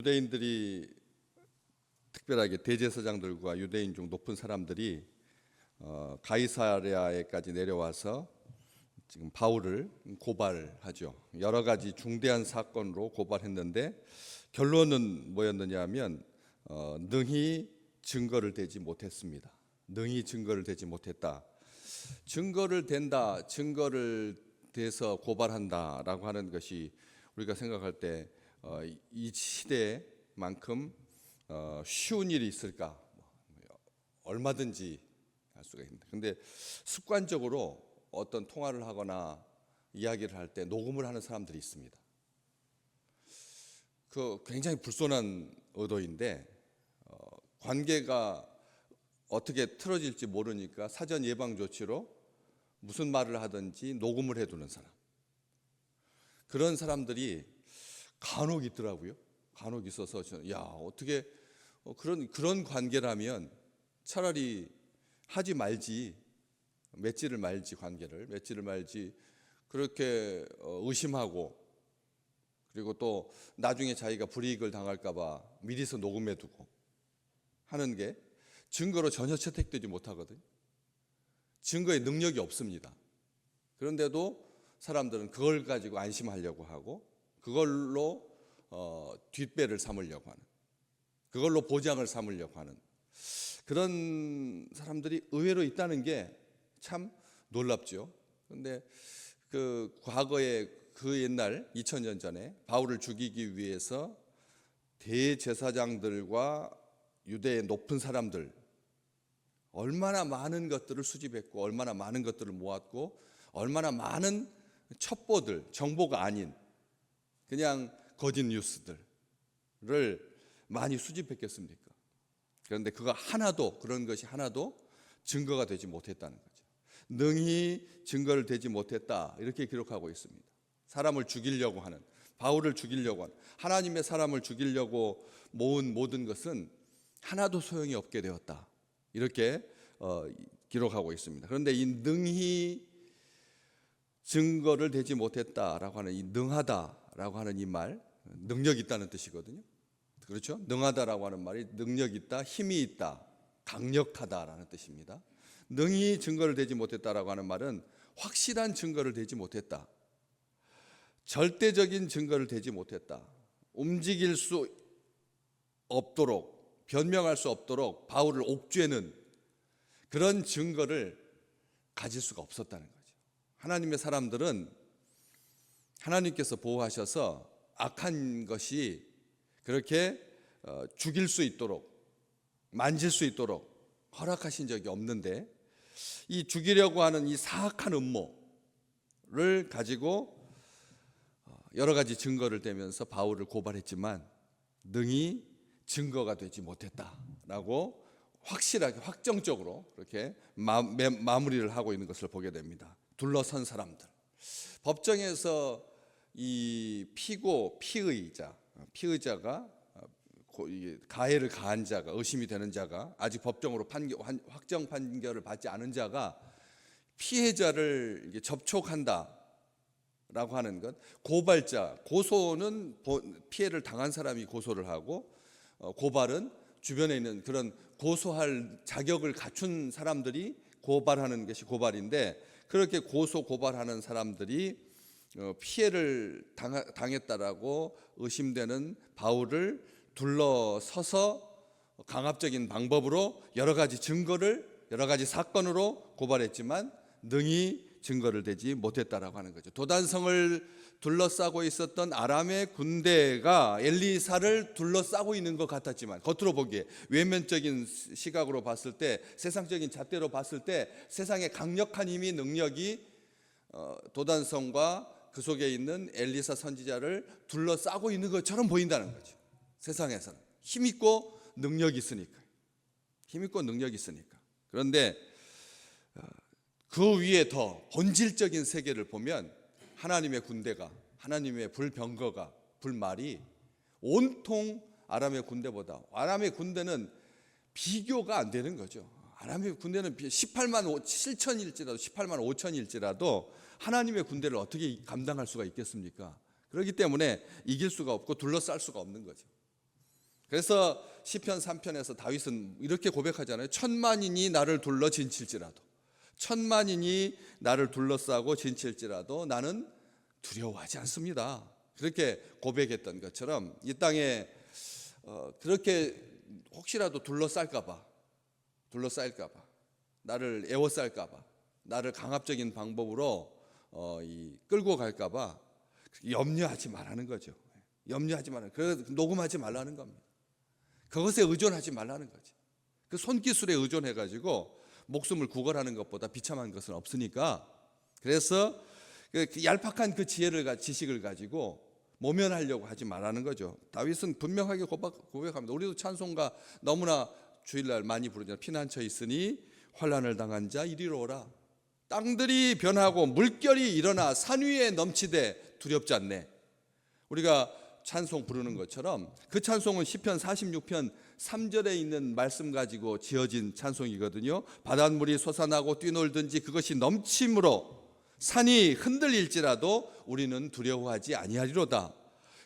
유대인들이 특별하게 대제사장들과 유대인 중 높은 사람들이 가이사랴에까지 내려와서 지금 바울을 고발하죠. 여러 가지 중대한 사건으로 고발했는데 결론은 뭐였느냐 하면 능히 증거를 대지 못했습니다. 능히 증거를 대지 못했다. 증거를 댄다, 증거를 대서 고발한다라고 하는 것이 우리가 생각할 때 이 시대만큼 쉬운 일이 있을까? 얼마든지 할 수가 있는데, 근데 습관적으로 어떤 통화를 하거나 이야기를 할 때 녹음을 하는 사람들이 있습니다. 그 굉장히 불손한 의도인데 관계가 어떻게 틀어질지 모르니까 사전 예방 조치로 무슨 말을 하든지 녹음을 해두는 사람, 그런 사람들이 간혹 있더라고요. 간혹 있어서 저는 어떻게 그런 관계라면 차라리 하지 말지, 맺지를 말지, 관계를 맺지를 말지, 그렇게 의심하고, 그리고 또 나중에 자기가 불이익을 당할까 봐 미리서 녹음해 두고 하는 게 증거로 전혀 채택되지 못하거든요. 증거의 능력이 없습니다. 그런데도 사람들은 그걸 가지고 안심하려고 하고, 그걸로 뒷배를 삼으려고 하는, 그걸로 보장을 삼으려고 하는 그런 사람들이 의외로 있다는 게 참 놀랍죠. 그런데 그 과거에, 그 옛날 2000년 전에 바울을 죽이기 위해서 대제사장들과 유대의 높은 사람들, 얼마나 많은 것들을 수집했고, 얼마나 많은 것들을 모았고, 얼마나 많은 첩보들, 정보가 아닌 그냥 거짓 뉴스들을 많이 수집했겠습니까? 그런데 그런 것이 하나도 증거가 되지 못했다는 거죠. 능히 증거를 대지 못했다, 이렇게 기록하고 있습니다. 사람을 죽이려고 하는, 바울을 죽이려고 하는, 하나님의 사람을 죽이려고 모은 모든 것은 하나도 소용이 없게 되었다, 이렇게 기록하고 있습니다. 그런데 이 능히 증거를 대지 못했다라고 하는 이 능하다라고 하는 이 말, 능력이 있다는 뜻이거든요. 그렇죠? 능하다라고 하는 말이 능력 있다, 힘이 있다, 강력하다라는 뜻입니다. 능히 증거를 대지 못했다라고 하는 말은 확실한 증거를 대지 못했다, 절대적인 증거를 대지 못했다, 움직일 수 없도록, 변명할 수 없도록 바울을 옥죄는 그런 증거를 가질 수가 없었다는 거죠. 하나님의 사람들은 하나님께서 보호하셔서 악한 것이 그렇게 죽일 수 있도록, 만질 수 있도록 허락하신 적이 없는데, 이 죽이려고 하는 이 사악한 음모를 가지고 여러 가지 증거를 대면서 바울을 고발했지만 능히 증거가 되지 못했다라고 확실하게, 확정적으로 그렇게 마무리를 하고 있는 것을 보게 됩니다. 둘러선 사람들, 법정에서 이 피의자가 가해를 가한 자가, 의심이 되는 자가, 아직 법정으로 확정 판결을 받지 않은 자가 피해자를 접촉한다라고 하는 것, 고발자, 고소는 피해를 당한 사람이 고소를 하고, 고발은 주변에 있는 그런 고소할 자격을 갖춘 사람들이 고발하는 것이 고발인데, 그렇게 고발하는 사람들이 피해를 당했다라고 의심되는 바울을 둘러서서 강압적인 방법으로 여러 가지 증거를, 여러 가지 사건으로 고발했지만 능히 증거를 대지 못했다라고 하는 거죠. 도단성을 둘러싸고 있었던 아람의 군대가 엘리사를 둘러싸고 있는 것 같았지만, 겉으로 보기에, 외면적인 시각으로 봤을 때, 세상적인 잣대로 봤을 때 세상의 강력한 힘이, 능력이 도단성과 그 속에 있는 엘리사 선지자를 둘러싸고 있는 것처럼 보인다는 거죠. 세상에서는 힘있고 능력이 있으니까, 힘있고 능력이 있으니까. 그런데 그 위에 더 본질적인 세계를 보면 하나님의 군대가, 하나님의 불병거가, 불말이 온통 아람의 군대보다, 아람의 군대는 비교가 안 되는 거죠. 아람의 군대는 18만 7천일지라도 18만 5천일지라도 하나님의 군대를 어떻게 감당할 수가 있겠습니까? 그렇기 때문에 이길 수가 없고 둘러쌀 수가 없는 거죠. 그래서 시편 3편에서 다윗은 이렇게 고백하잖아요. 천만인이 나를 둘러 진칠지라도, 천만인이 나를 둘러싸고 진칠지라도 나는 두려워하지 않습니다. 그렇게 고백했던 것처럼 이 땅에 그렇게 혹시라도 둘러싸일까봐, 나를 에워쌀까봐, 나를 강압적인 방법으로 끌고 갈까봐 염려하지 말라는 거죠. 염려하지 말라는, 그래서 녹음하지 말라는 겁니다. 그것에 의존하지 말라는 거지. 그 손기술에 의존해가지고 목숨을 구걸하는 것보다 비참한 것은 없으니까. 그래서 그 얄팍한 그 지식을 가지고 모면하려고 하지 말라는 거죠. 다윗은 분명하게 고백합니다. 우리도 찬송가 너무나 주일날 많이 부르잖아요. 피난처 있으니 환난을 당한 자 이리로 오라. 땅들이 변하고 물결이 일어나 산 위에 넘치되 두렵지 않네. 우리가 찬송 부르는 것처럼 그 찬송은 시편 46편 3절에 있는 말씀 가지고 지어진 찬송이거든요. 바닷물이 솟아나고 뛰놀든지 그것이 넘침으로 산이 흔들릴지라도 우리는 두려워하지 아니하리로다.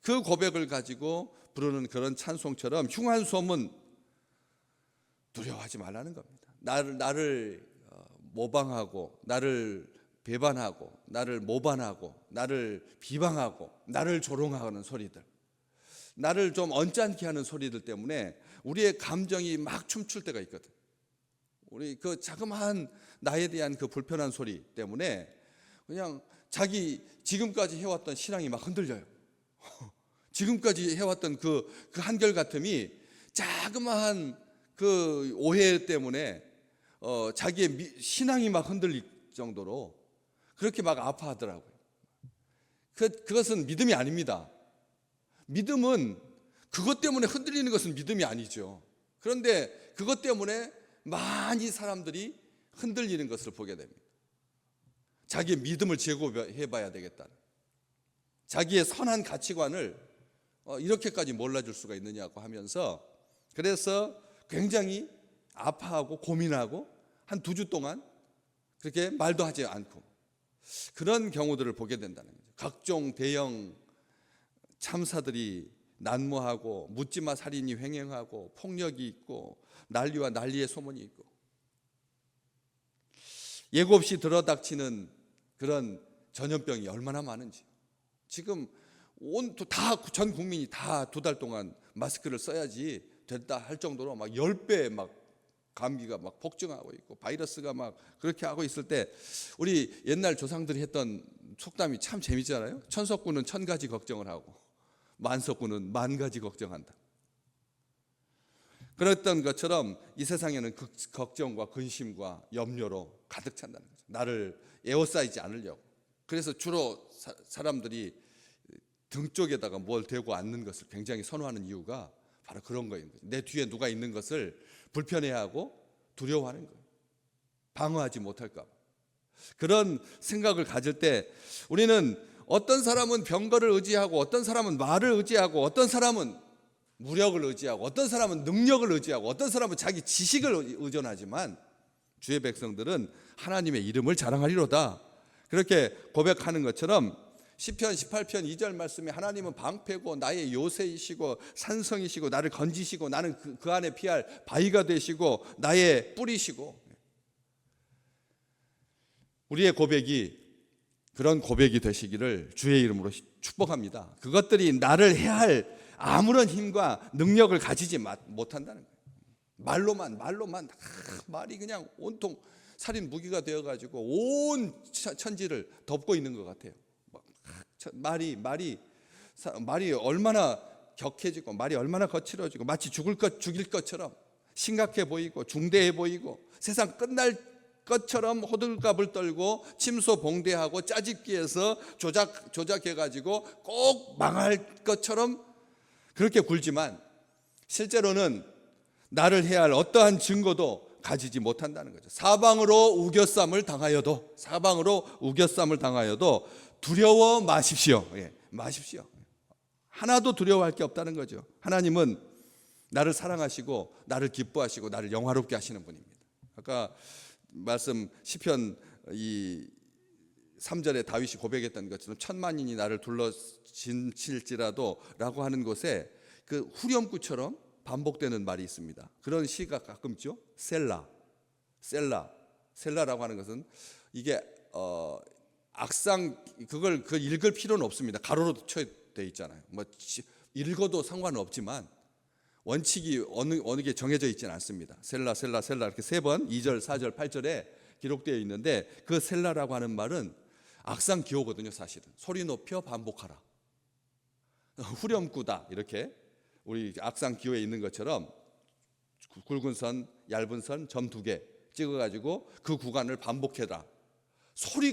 그 고백을 가지고 부르는 그런 찬송처럼 흉한 소문 두려워하지 말라는 겁니다. 나를 모방하고, 나를 배반하고, 나를 모반하고, 나를 비방하고, 나를 조롱하는 소리들, 나를 좀 언짢게 하는 소리들 때문에 우리의 감정이 막 춤출 때가 있거든. 우리 그 자그마한 나에 대한 그 불편한 소리 때문에 그냥 자기 지금까지 해왔던 신앙이 막 흔들려요. 지금까지 해왔던 그 한결같음이 자그마한 그 오해 때문에 자기의 신앙이 막 흔들릴 정도로 그렇게 막 아파하더라고요. 그것은 믿음이 아닙니다. 믿음은 그것 때문에 흔들리는 것은 믿음이 아니죠. 그런데 그것 때문에 많이 사람들이 흔들리는 것을 보게 됩니다. 자기의 믿음을 제고해 봐야 되겠다. 자기의 선한 가치관을 이렇게까지 몰라줄 수가 있느냐고 하면서, 그래서 굉장히 아파하고 고민하고 한 2주 동안 그렇게 말도 하지 않고 그런 경우들을 보게 된다는 거죠. 각종 대형 참사들이 난무하고 묻지마 살인이 횡행하고 폭력이 있고 난리와 난리의 소문이 있고 예고 없이 들어닥치는 그런 전염병이 얼마나 많은지. 지금 전 국민이 다 2달 동안 마스크를 써야지 됐다 할 정도로 막 10배 막 감기가 막 폭증하고 있고 바이러스가 막 그렇게 하고 있을 때, 우리 옛날 조상들이 했던 속담이 참 재밌잖아요. 천석구는 1000가지 걱정을 하고 만석구는 10,000가지 걱정한다. 그랬던 것처럼 이 세상에는 걱정과 근심과 염려로 가득 찬다는 거죠. 나를 에워싸이지 않으려고. 그래서 주로 사람들이 등 쪽에다가 뭘 대고 앉는 것을 굉장히 선호하는 이유가 바로 그런 거예요. 내 뒤에 누가 있는 것을 불편해하고 두려워하는 거예요. 방어하지 못할까 봐. 그런 생각을 가질 때 우리는 어떤 사람은 병거를 의지하고, 어떤 사람은 말을 의지하고, 어떤 사람은 무력을 의지하고, 어떤 사람은 능력을 의지하고, 어떤 사람은 자기 지식을 의존하지만 주의 백성들은 하나님의 이름을 자랑하리로다. 그렇게 고백하는 것처럼 시편 18편 2절 말씀에 하나님은 방패고 나의 요새이시고 산성이시고 나를 건지시고 나는 그 안에 피할 바위가 되시고 나의 뿌리시고, 우리의 고백이 그런 고백이 되시기를 주의 이름으로 축복합니다. 그것들이 나를 해야 할 아무런 힘과 능력을 가지지 못한다는 거예요. 말로만 말이 그냥 온통 살인 무기가 되어가지고 온 천지를 덮고 있는 것 같아요. 말이 얼마나 격해지고 말이 얼마나 거칠어지고 마치 죽일 것처럼 심각해 보이고 중대해 보이고 세상 끝날 것처럼 호들갑을 떨고 침소봉대하고 짜집기해서 조작해가지고 꼭 망할 것처럼 그렇게 굴지만 실제로는 나를 해야 할 어떠한 증거도 가지지 못한다는 거죠. 사방으로 우겨쌈을 당하여도 두려워 마십시오. 마십시오. 하나도 두려워할 게 없다는 거죠. 하나님은 나를 사랑하시고 나를 기뻐하시고 나를 영화롭게 하시는 분입니다. 아까 말씀 시편 3절에 다윗이 고백했던 것처럼 천만인이 나를 둘러 진칠지라도 라고 하는 곳에 그 후렴구처럼 반복되는 말이 있습니다. 그런 시가 가끔 있죠. 셀라라고 하는 것은 이게 악상 그걸 읽을 필요는 없습니다. 가로로 쳐져 있잖아요. 뭐 읽어도 상관은 없지만 원칙이 어느 게 정해져 있지는 않습니다. 셀라 이렇게 3번 2절, 4절, 8절에 기록되어 있는데 그 셀라라고 하는 말은 악상 기호거든요. 사실은 소리 높여 반복하라. 후렴구다 이렇게 우리 악상 기호에 있는 것처럼 굵은 선, 얇은 선, 점 2개 찍어가지고 그 구간을 반복해라.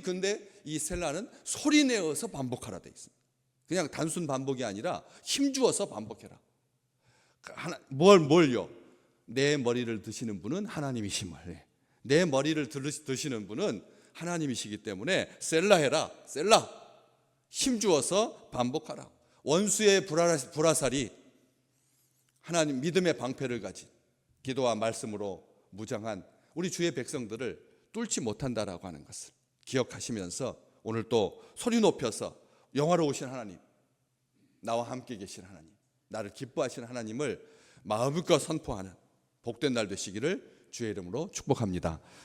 근데 이 셀라는 소리 내어서 반복하라 돼 있습니다. 그냥 단순 반복이 아니라 힘주어서 반복해라. 뭘요? 내 머리를 드시는 분은 하나님이심을. 내 머리를 드시는 분은 하나님이시기 때문에 셀라해라. 힘주어서 반복하라. 원수의 불화살이 하나님 믿음의 방패를 가진 기도와 말씀으로 무장한 우리 주의 백성들을 뚫지 못한다라고 하는 것을 기억하시면서 오늘 또 소리 높여서 영화로우신 하나님, 나와 함께 계신 하나님, 나를 기뻐하시는 하나님을 마음껏 선포하는 복된 날 되시기를 주의 이름으로 축복합니다.